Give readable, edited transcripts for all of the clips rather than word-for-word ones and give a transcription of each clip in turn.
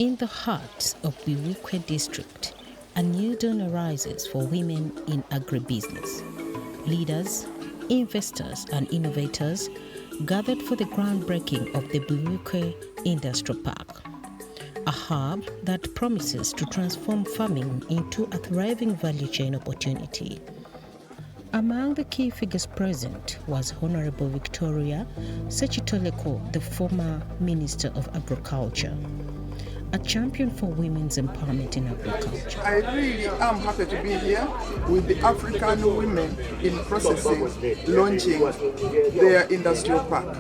In the heart of Buikwe district, a new dawn arises for women in agribusiness. Leaders, investors and innovators gathered for the groundbreaking of the Buikwe Industrial Park, a hub that promises to transform farming into a thriving value chain opportunity. Among the key figures present was Honorable Victoria Sechitoleko, the former Minister of Agriculture, a champion for women's empowerment in agriculture. I really am happy to be here with the African women in processing launching their industrial park.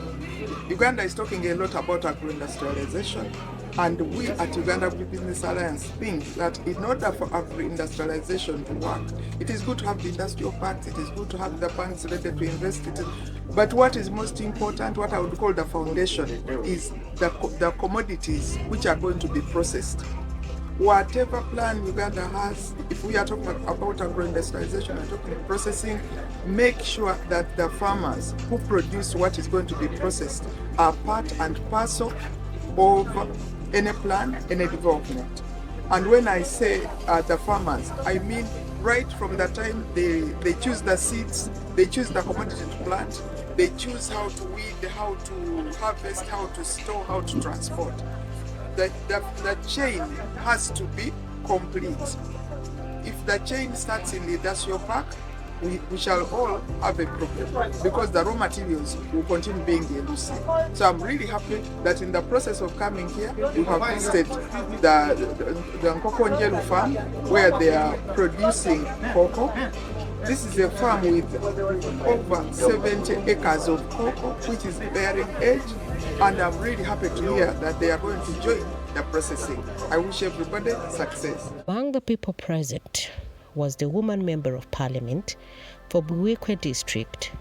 Uganda is talking a lot about agro-industrialization, and we at Uganda Agribusiness Alliance think that in order for agro-industrialization to work, it is good to have the industrial parks, it is good to have the banks ready to invest it. But what is most important, what I would call the foundation, is the commodities which are going to be processed. Whatever plan Uganda has, if we are talking about agro-industrialization and talking about processing, make sure that the farmers who produce what is going to be processed are part and parcel of any plan, any development. And when I say the farmers, I mean right from the time they choose the seeds, they choose the commodity to plant, they choose how to weed, how to harvest, how to store, how to transport. The chain has to be complete. If the chain starts in the industrial park, we shall all have a problem because the raw materials will continue being elusive. So I'm really happy that in the process of coming here, you have visited the Nkoko Njelu farm where they are producing cocoa. This is a farm with over 70 acres of cocoa, which is bearing age, and I'm really happy to hear that they are going to join the processing. I wish everybody success. Among the people present was the woman member of parliament for Buikwe district,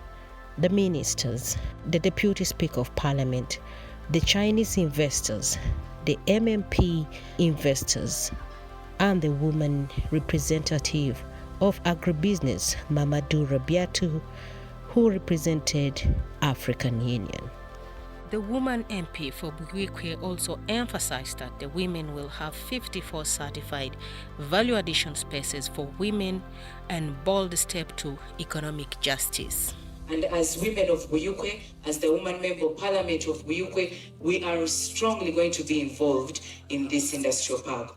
the ministers, the deputy speaker of parliament, the Chinese investors, the MMP investors, and the woman representative of Agribusiness, Mamadou Rabiatu, who represented African Union. The woman MP for Buikwe also emphasized that the women will have 54 certified value addition spaces for women and bold step to economic justice. And as women of Buikwe, as the woman member of parliament of Buikwe, we are strongly going to be involved in this industrial park.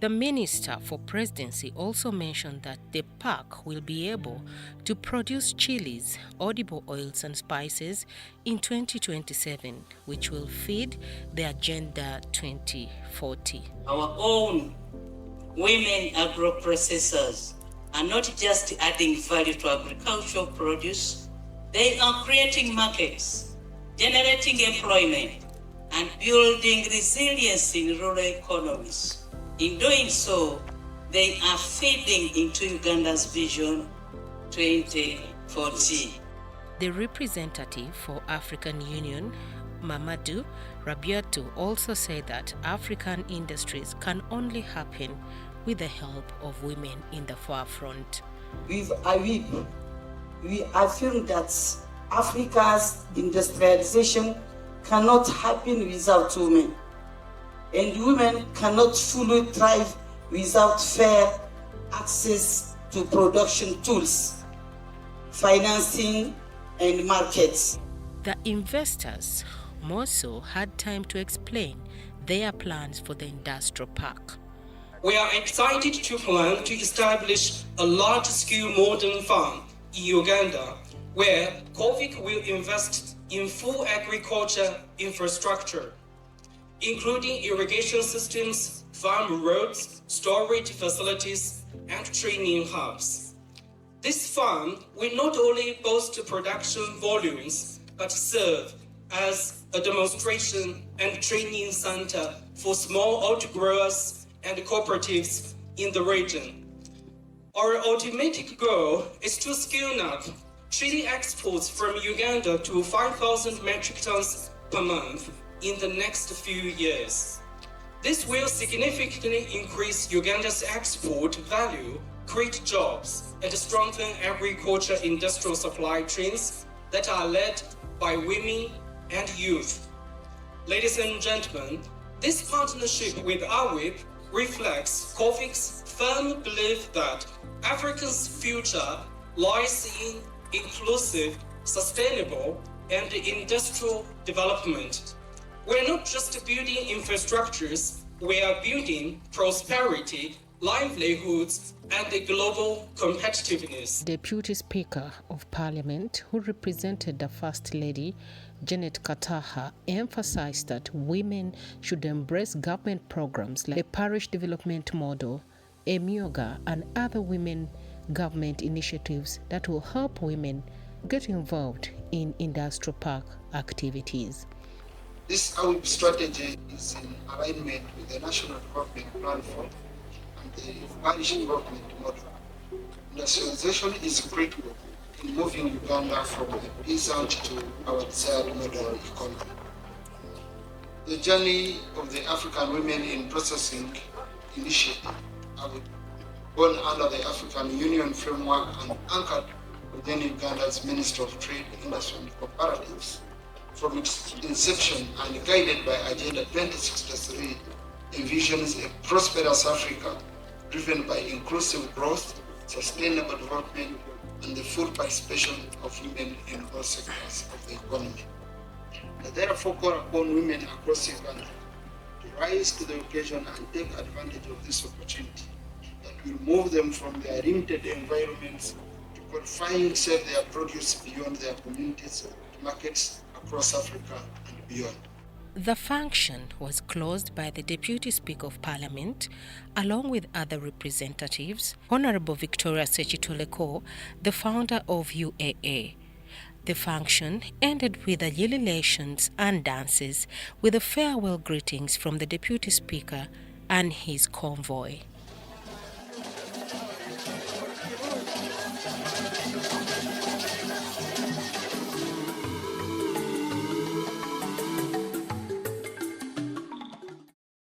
The Minister for Presidency also mentioned that the park will be able to produce chilies, edible oils and spices in 2027, which will feed the Agenda 2040. Our own women agro-processors are not just adding value to agricultural produce, they are creating markets, generating employment, and building resilience in rural economies. In doing so, they are feeding into Uganda's Vision 2040. The representative for African Union, Mamadou Rabiatu, also said that African industries can only happen with the help of women in the forefront. With Agribusiness, we affirm that Africa's industrialization cannot happen without women. And women cannot fully thrive without fair access to production tools, financing, and markets. The investors more so had time to explain their plans for the industrial park. We are excited to plan to establish a large-scale modern farm in Uganda where COVIC will invest in full agriculture infrastructure, including irrigation systems, farm roads, storage facilities, and training hubs. This farm will not only boast production volumes, but serve as a demonstration and training center for small outgrowers and cooperatives in the region. Our ultimate goal is to scale up chili exports from Uganda to 5,000 metric tons per month in the next few years. This will significantly increase Uganda's export value, create jobs, and strengthen agriculture industrial supply chains that are led by women and youth. Ladies and gentlemen, This partnership with AWIP reflects COFIC's firm belief that Africa's future lies in inclusive, sustainable, and industrial development. We're not just building infrastructures, we are building prosperity, livelihoods, and global competitiveness. Deputy Speaker of Parliament, who represented the First Lady, Janet Kataha, emphasized that women should embrace government programs like the Parish Development Model, EMIOGA, and other women government initiatives that will help women get involved in industrial park activities. This AWIP strategy is in alignment with the National Development Platform and the Parish Development Model. Industrialization is critical in moving Uganda from a peasant to our desired modern economy. The journey of the African Women in Processing Initiative, born under the African Union framework and anchored within Uganda's Ministry of Trade, Industry and Cooperatives, from its inception and guided by Agenda 2063, envisions a prosperous Africa driven by inclusive growth, sustainable development, and the full participation of women in all sectors of the economy. I therefore call upon women across Uganda to rise to the occasion and take advantage of this opportunity that will move them from their limited environments to qualifying sell their produce beyond their communities to markets across Africa and beyond. The function was closed by the Deputy Speaker of Parliament, along with other representatives, Honorable Victoria Sechitoleko, the founder of UAA. The function ended with ululations and dances, with the farewell greetings from the Deputy Speaker and his convoy.